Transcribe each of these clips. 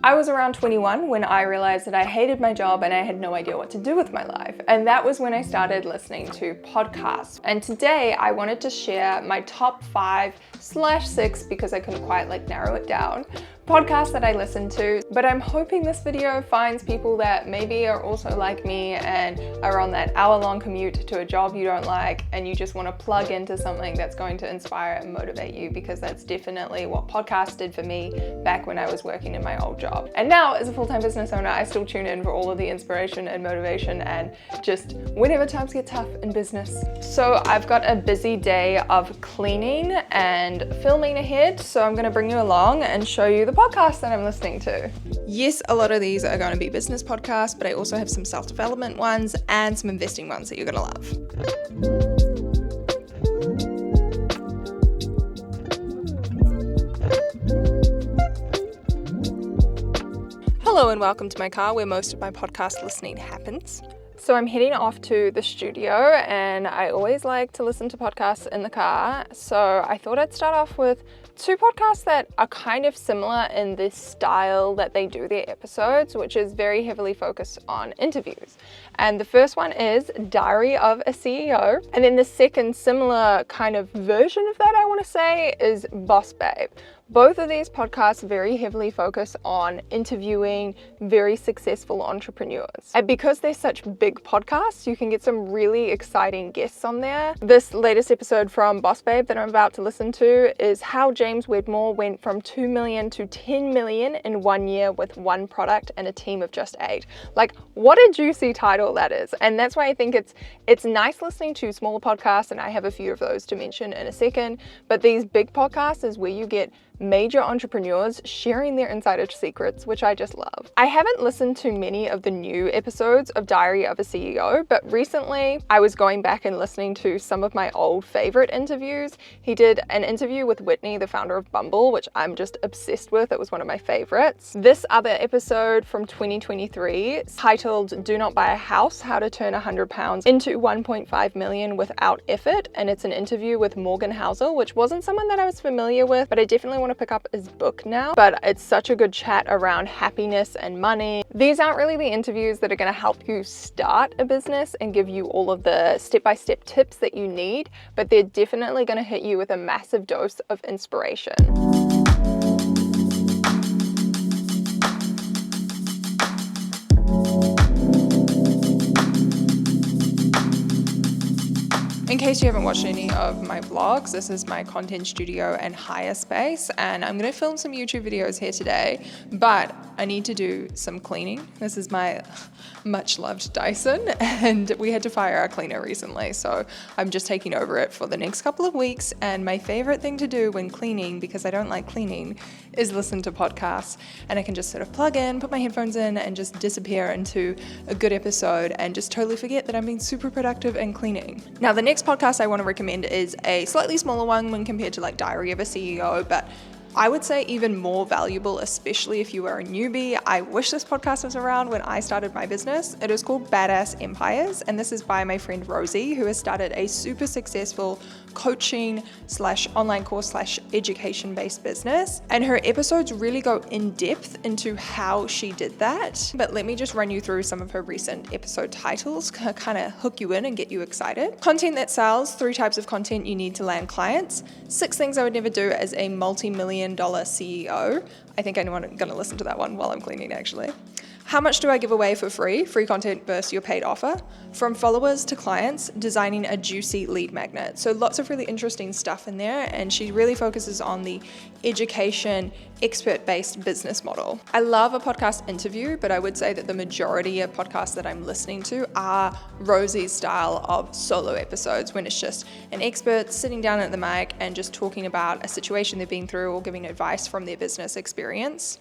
I was around 21 when I realized that I hated my job and I had no idea what to do with my life. And that was when I started listening to podcasts. And today I wanted to share my top 5/6, because I couldn't quite narrow it down, podcasts that I listen to. But I'm hoping this video finds people that maybe are also like me and are on that hour-long commute to a job you don't like, and you just want to plug into something that's going to inspire and motivate you, because that's definitely what podcasts did for me back when I was working in my old job. And now, as a full-time business owner, I still tune in for all of the inspiration and motivation and just whenever times get tough in business. So I've got a busy day of cleaning and filming ahead, so I'm going to bring you along and show you the podcast that I'm listening to. Yes, a lot of these are going to be business podcasts, but I also have some self-development ones and some investing ones that you're going to love. Hello and welcome to my car, where most of my podcast listening happens. So I'm heading off to the studio, and I always like to listen to podcasts in the car. So I thought I'd start off with two podcasts that are kind of similar in this style that they do their episodes, which is very heavily focused on interviews. And the first one is Diary of a CEO. And then the second similar kind of version of that, I want to say, is Boss Babe. Both of these podcasts very heavily focus on interviewing very successful entrepreneurs. And because they're such big podcasts, you can get some really exciting guests on there. This latest episode from Boss Babe that I'm about to listen to is how James Wedmore went from 2 million to 10 million in 1 year with one product and a team of just 8. What a juicy title that is. And that's why I think it's nice listening to smaller podcasts, and I have a few of those to mention in a second. But these big podcasts is where you get major entrepreneurs sharing their insider secrets, which I just love. I haven't listened to many of the new episodes of Diary of a CEO, but recently I was going back and listening to some of my old favorite interviews. He did an interview with Whitney, the founder of Bumble, which I'm just obsessed with. It was one of my favorites. This other episode from 2023, titled Do Not Buy a House, How to Turn £100 into 1.5 million without effort. And it's an interview with Morgan Housel, which wasn't someone that I was familiar with, but I definitely want to pick up his book now. But it's such a good chat around happiness and money. These aren't really the interviews that are going to help you start a business and give you all of the step-by-step tips that you need, but they're definitely going to hit you with a massive dose of inspiration. In case you haven't watched any of my vlogs, this is my content studio and hire space, and I'm going to film some YouTube videos here today, but I need to do some cleaning. This is my much loved Dyson, and we had to fire our cleaner recently, so I'm just taking over it for the next couple of weeks. And my favorite thing to do when cleaning, because I don't like cleaning, is listen to podcasts, and I can just sort of plug in, put my headphones in, and just disappear into a good episode and just totally forget that I'm being super productive and cleaning. Now, the next podcast I want to recommend is a slightly smaller one when compared to Diary of a CEO, but I would say even more valuable, especially if you are a newbie. I wish this podcast was around when I started my business. It is called Badass Empires, and this is by my friend Rosie, who has started a super successful coaching/online course/education-based business. And her episodes really go in depth into how she did that. But let me just run you through some of her recent episode titles, kind of hook you in and get you excited. Content that sells, 3 types of content you need to land clients, 6 things I would never do as a multi-million dollar CEO. I think I'm going to listen to that one while I'm cleaning, actually. How much do I give away for free? Free content versus your paid offer. From followers to clients, designing a juicy lead magnet. So lots of really interesting stuff in there, and she really focuses on the education, expert-based business model. I love a podcast interview, but I would say that the majority of podcasts that I'm listening to are Rosie's style of solo episodes, when it's just an expert sitting down at the mic and just talking about a situation they've been through or giving advice from their business experience.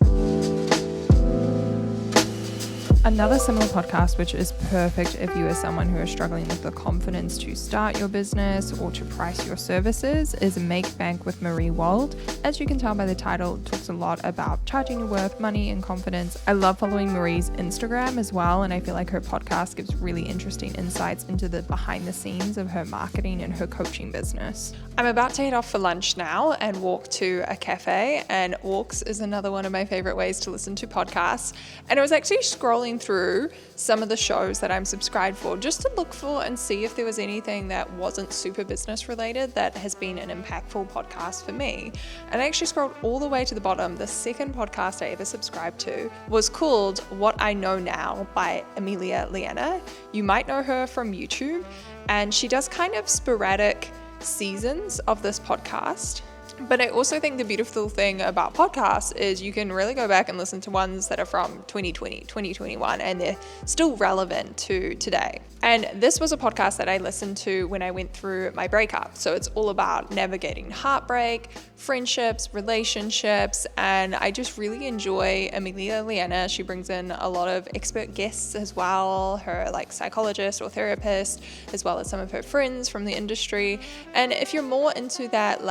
Another similar podcast, which is perfect if you are someone who is struggling with the confidence to start your business or to price your services, is Make Bank with Marie Wald. As you can tell by the title, it talks a lot about charging your worth, money, and confidence. I love following Marie's Instagram as well, and I feel like her podcast gives really interesting insights into the behind the scenes of her marketing and her coaching business. I'm about to head off for lunch now and walk to a cafe, and walks is another one of my favorite ways to listen to podcasts. And I was actually scrolling through some of the shows that I'm subscribed for just to look for and see if there was anything that wasn't super business related that has been an impactful podcast for me. And I actually scrolled all the way to the bottom. The second podcast I ever subscribed to was called What I Know Now by LIANA. You might know her from YouTube, and she does kind of sporadic seasons of this podcast. But I also think the beautiful thing about podcasts is you can really go back and listen to ones that are from 2020, 2021, and they're still relevant to today. And this was a podcast that I listened to when I went through my breakup. So it's all about navigating heartbreak, friendships, relationships, and I just really enjoy AMELIA, LIANA. She brings in a lot of expert guests as well, her psychologist or therapist, as well as some of her friends from the industry. And if you're more into that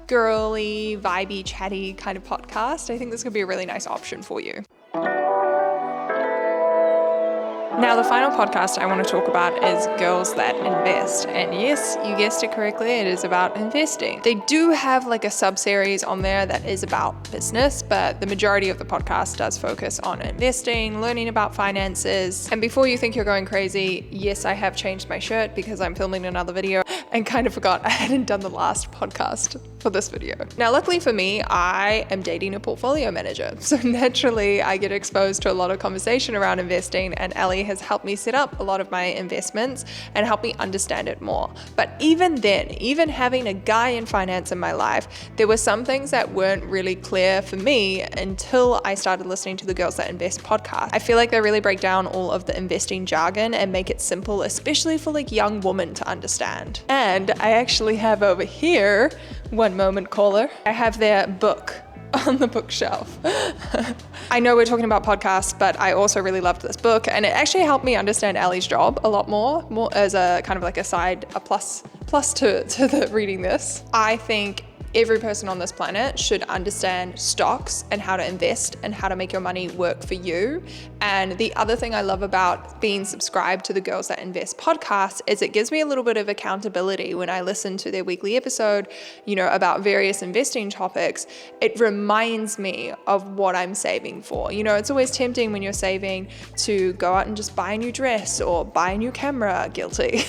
girly, vibey, chatty kind of podcast, I think this could be a really nice option for you. Now, the final podcast I want to talk about is Girls That Invest. And yes, you guessed it correctly, it is about investing. They do have a sub-series on there that is about business, but the majority of the podcast does focus on investing, learning about finances. And before you think you're going crazy, yes, I have changed my shirt because I'm filming another video and kind of forgot I hadn't done the last podcast for this video. Now, luckily for me, I am dating a portfolio manager. So naturally, I get exposed to a lot of conversation around investing, and Ellie has helped me set up a lot of my investments and help me understand it more. But even then, even having a guy in finance in my life, there were some things that weren't really clear for me until I started listening to the Girls That Invest podcast. I feel like they really break down all of the investing jargon and make it simple, especially for young women to understand. And I actually have over here, one moment caller, I have their book on the bookshelf. I know we're talking about podcasts, but I also really loved this book, and it actually helped me understand Ellie's job a lot more as a kind of a plus to the reading this. I think every person on this planet should understand stocks and how to invest and how to make your money work for you. And the other thing I love about being subscribed to the Girls That Invest podcast is it gives me a little bit of accountability when I listen to their weekly episode, about various investing topics. It reminds me of what I'm saving for. It's always tempting when you're saving to go out and just buy a new dress or buy a new camera, guilty.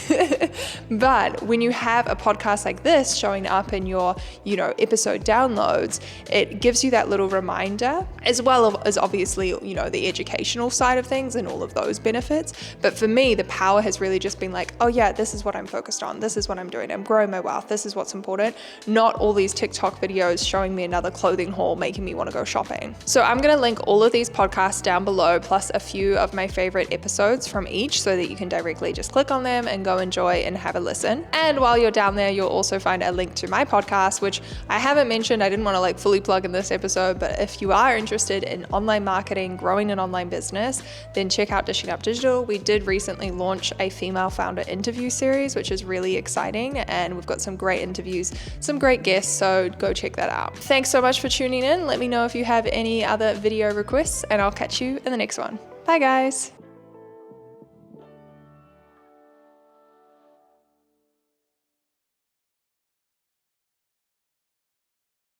But when you have a podcast like this showing up in your episode downloads, it gives you that little reminder, as well as obviously, the educational side of things and all of those benefits. But for me, the power has really just been oh yeah, this is what I'm focused on. This is what I'm doing. I'm growing my wealth. This is what's important. Not all these TikTok videos showing me another clothing haul, making me want to go shopping. So I'm going to link all of these podcasts down below, plus a few of my favorite episodes from each, so that you can directly just click on them and go enjoy and have a listen. And while you're down there, you'll also find a link to my podcast, which I haven't mentioned. I didn't want to fully plug in this episode, but if you are interested in online marketing, growing an online business, then check out Dishing Up Digital. We did recently launch a female founder interview series, which is really exciting, and we've got some great interviews, some great guests, so go check that out. Thanks so much for tuning in. Let me know if you have any other video requests, and I'll catch you in the next one. Bye guys.